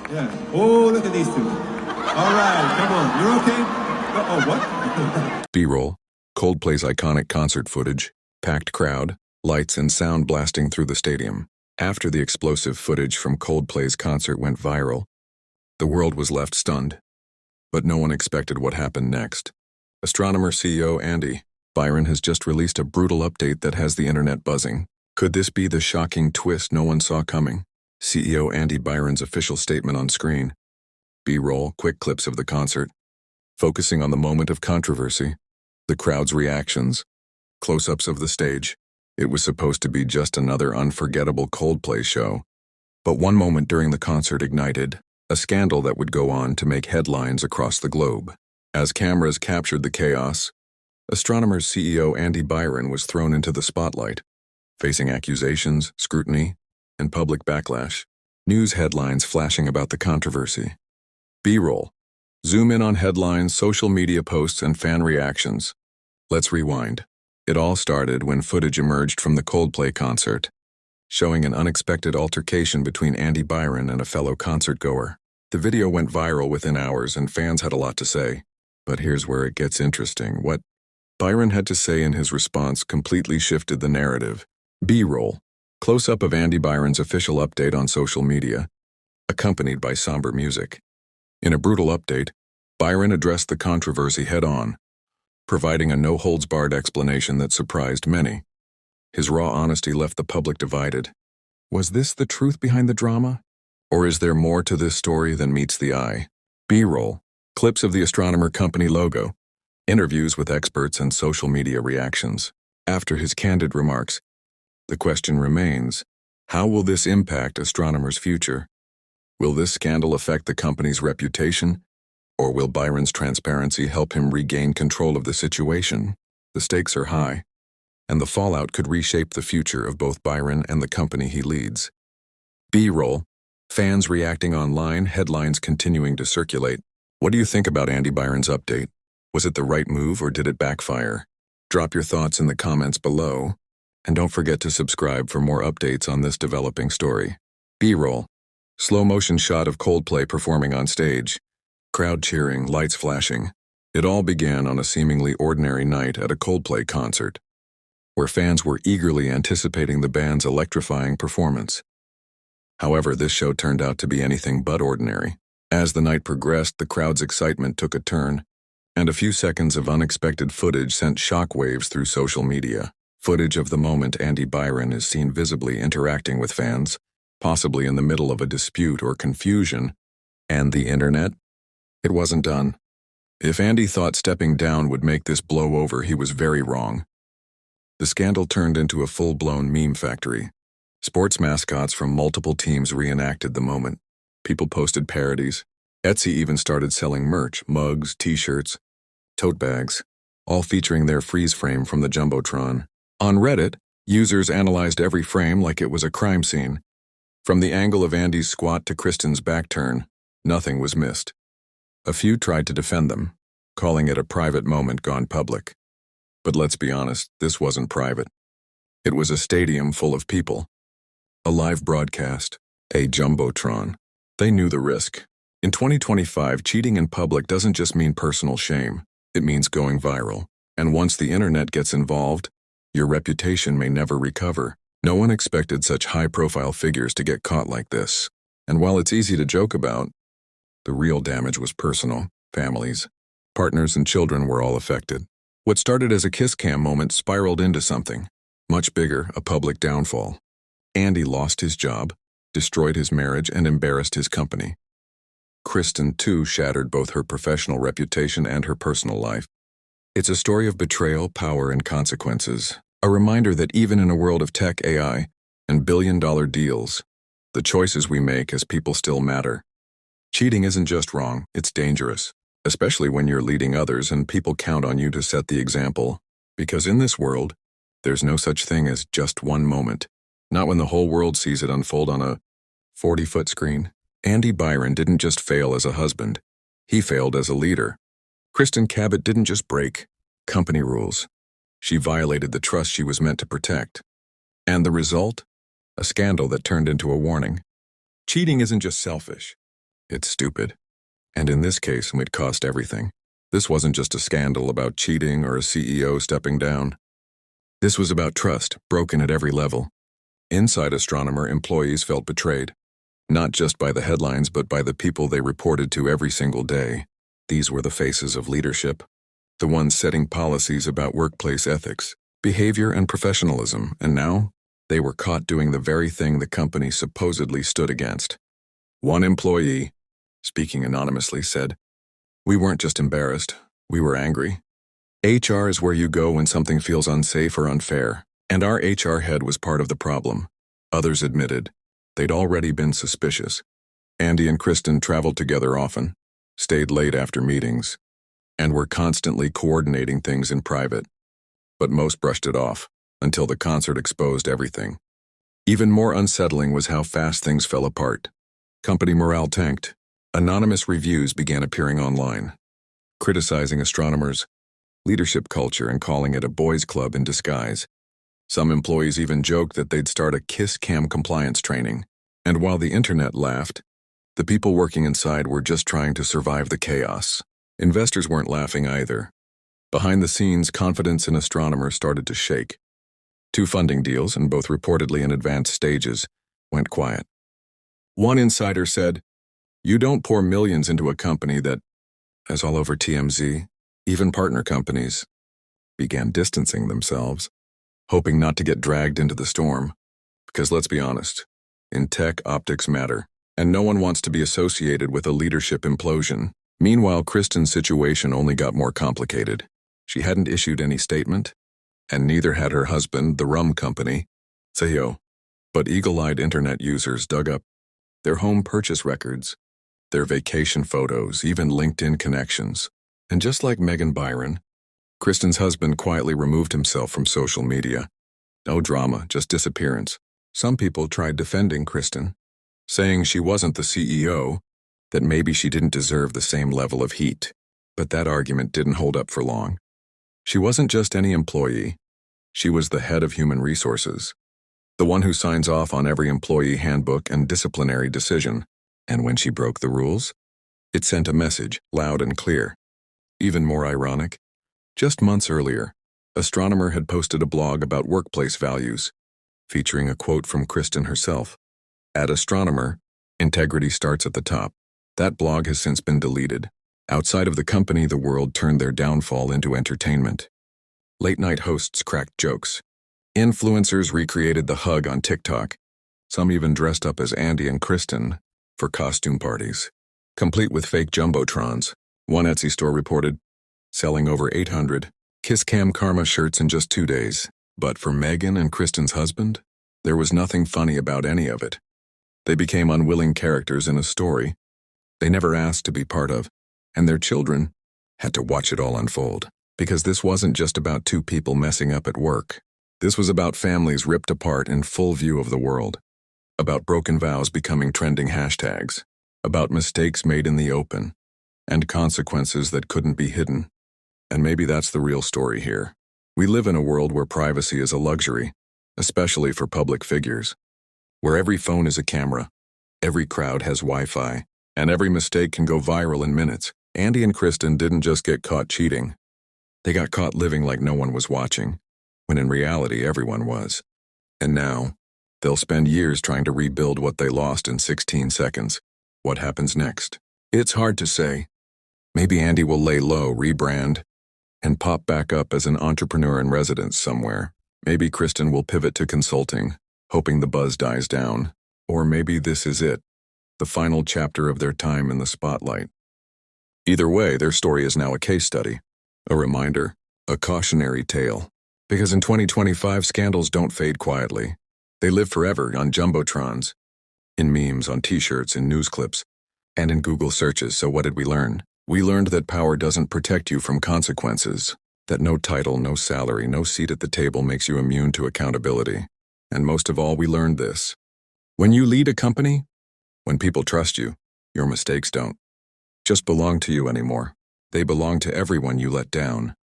Yeah. Oh, look at these two. All right, come on. You're okay? Oh, what? B-roll, Coldplay's iconic concert footage, packed crowd, lights and sound blasting through the stadium. After the explosive footage from Coldplay's concert went viral, the world was left stunned. But no one expected what happened next. Astronomer CEO Andy Byron has just released a brutal update that has the internet buzzing. Could this be the shocking twist no one saw coming? CEO Andy Byron's official statement on screen. B-roll, quick clips of the concert, focusing on the moment of controversy, the crowd's reactions, close-ups of the stage. It was supposed to be just another unforgettable Coldplay show. But one moment during the concert ignited a scandal that would go on to make headlines across the globe. As cameras captured the chaos, Astronomer's CEO Andy Byron was thrown into the spotlight, facing accusations, scrutiny, and public backlash. News headlines flashing about the controversy. B-roll. Zoom in on headlines, social media posts, and fan reactions. Let's rewind. It all started when footage emerged from the Coldplay concert, showing an unexpected altercation between Andy Byron and a fellow concertgoer. The video went viral within hours and fans had a lot to say. But here's where it gets interesting. What Byron had to say in his response completely shifted the narrative. B-roll. Close-up of Andy Byron's official update on social media, accompanied by somber music. In a brutal update, Byron addressed the controversy head-on, providing a no-holds-barred explanation that surprised many. His raw honesty left the public divided. Was this the truth behind the drama? Or is there more to this story than meets the eye? B-roll. Clips of the Astronomer company logo, interviews with experts and social media reactions. After his candid remarks, the question remains, how will this impact Astronomer's future? Will this scandal affect the company's reputation? Or will Byron's transparency help him regain control of the situation? The stakes are high, and the fallout could reshape the future of both Byron and the company he leads. B-roll. Fans reacting online, headlines continuing to circulate. What do you think about Andy Byron's update? Was it the right move or did it backfire? Drop your thoughts in the comments below, and don't forget to subscribe for more updates on this developing story. B-roll. Slow-motion shot of Coldplay performing on stage. Crowd cheering, lights flashing. It all began on a seemingly ordinary night at a Coldplay concert, where fans were eagerly anticipating the band's electrifying performance. However, this show turned out to be anything but ordinary. As the night progressed, the crowd's excitement took a turn, and a few seconds of unexpected footage sent shockwaves through social media. Footage of the moment Andy Byron is seen visibly interacting with fans, possibly in the middle of a dispute or confusion, and the internet? It wasn't done. If Andy thought stepping down would make this blow over, he was very wrong. The scandal turned into a full-blown meme factory. Sports mascots from multiple teams reenacted the moment. People posted parodies. Etsy even started selling merch, mugs, t-shirts, tote bags, all featuring their freeze frame from the Jumbotron. On Reddit, users analyzed every frame like it was a crime scene. From the angle of Andy's squat to Kristin's back turn, nothing was missed. A few tried to defend them, calling it a private moment gone public. But let's be honest, this wasn't private. It was a stadium full of people. A live broadcast, a Jumbotron. They knew the risk. In 2025, cheating in public doesn't just mean personal shame. It means going viral. And once the internet gets involved, your reputation may never recover. No one expected such high-profile figures to get caught like this. And while it's easy to joke about, the real damage was personal. Families, partners, and children were all affected. What started as a kiss cam moment spiraled into something much bigger, a public downfall. Andy lost his job, destroyed his marriage, and embarrassed his company. Kristin, too, shattered both her professional reputation and her personal life. It's a story of betrayal, power, and consequences. A reminder that even in a world of tech, AI, and billion-dollar deals, the choices we make as people still matter. Cheating isn't just wrong, it's dangerous, especially when you're leading others and people count on you to set the example. Because in this world, there's no such thing as just one moment. Not when the whole world sees it unfold on a 40-foot screen. Andy Byron didn't just fail as a husband. He failed as a leader. Kristin Cabot didn't just break company rules. She violated the trust she was meant to protect. And the result? A scandal that turned into a warning. Cheating isn't just selfish. It's stupid. And in this case, it cost everything. This wasn't just a scandal about cheating or a CEO stepping down. This was about trust, broken at every level. Inside Astronomer, employees felt betrayed. Not just by the headlines, but by the people they reported to every single day. These were the faces of leadership, the ones setting policies about workplace ethics, behavior, and professionalism, and now they were caught doing the very thing the company supposedly stood against. One employee, speaking anonymously, said, "We weren't just embarrassed, we were angry. HR is where you go when something feels unsafe or unfair, and our HR head was part of the problem." Others admitted they'd already been suspicious. Andy and Kristin traveled together often, stayed late after meetings, and were constantly coordinating things in private. But most brushed it off, until the concert exposed everything. Even more unsettling was how fast things fell apart. Company morale tanked. Anonymous reviews began appearing online, criticizing Astronomer's leadership culture and calling it a boys' club in disguise. Some employees even joked that they'd start a kiss cam compliance training. And while the internet laughed, the people working inside were just trying to survive the chaos. Investors weren't laughing either. Behind the scenes, confidence in Astronomer started to shake. 2 funding deals, and both reportedly in advanced stages, went quiet. One insider said, "You don't pour millions into a company that," as all over TMZ, even partner companies, began distancing themselves, hoping not to get dragged into the storm. Because let's be honest, in tech, optics matter, and no one wants to be associated with a leadership implosion. Meanwhile, Kristin's situation only got more complicated. She hadn't issued any statement, and neither had her husband, the rum company, CEO. But eagle-eyed internet users dug up their home purchase records, their vacation photos, even LinkedIn connections. And just like Andy Byron, Kristin's husband quietly removed himself from social media. No drama, just disappearance. Some people tried defending Kristin, saying she wasn't the CEO, that maybe she didn't deserve the same level of heat. But that argument didn't hold up for long. She wasn't just any employee. She was the head of human resources, the one who signs off on every employee handbook and disciplinary decision. And when she broke the rules, it sent a message, loud and clear. Even more ironic, just months earlier, Astronomer had posted a blog about workplace values, featuring a quote from Kristin herself. At Astronomer, integrity starts at the top. That blog has since been deleted. Outside of the company, the world turned their downfall into entertainment. Late-night hosts cracked jokes. Influencers recreated the hug on TikTok. Some even dressed up as Andy and Kristin for costume parties, complete with fake jumbotrons. One Etsy store reported selling over 800 Kiss Cam Karma shirts in just 2 days. But for Megan and Kristin's husband, there was nothing funny about any of it. They became unwilling characters in a story they never asked to be part of, and their children had to watch it all unfold. Because this wasn't just about 2 people messing up at work. This was about families ripped apart in full view of the world. About broken vows becoming trending hashtags. About mistakes made in the open. And consequences that couldn't be hidden. And maybe that's the real story here. We live in a world where privacy is a luxury, especially for public figures. Where every phone is a camera, every crowd has Wi-Fi, and every mistake can go viral in minutes. Andy and Kristin didn't just get caught cheating. They got caught living like no one was watching, when in reality everyone was. And now, they'll spend years trying to rebuild what they lost in 16 seconds. What happens next? It's hard to say. Maybe Andy will lay low, rebrand, and pop back up as an entrepreneur in residence somewhere. Maybe Kristin will pivot to consulting, hoping the buzz dies down. Or maybe this is it, the final chapter of their time in the spotlight. Either way, their story is now a case study, a reminder, a cautionary tale. Because in 2025, scandals don't fade quietly. They live forever on jumbotrons, in memes, on t-shirts, in news clips, and in Google searches. So what did we learn? We learned that power doesn't protect you from consequences, that no title, no salary, no seat at the table makes you immune to accountability. And most of all, we learned this. When you lead a company, when people trust you, your mistakes don't just belong to you anymore. They belong to everyone you let down.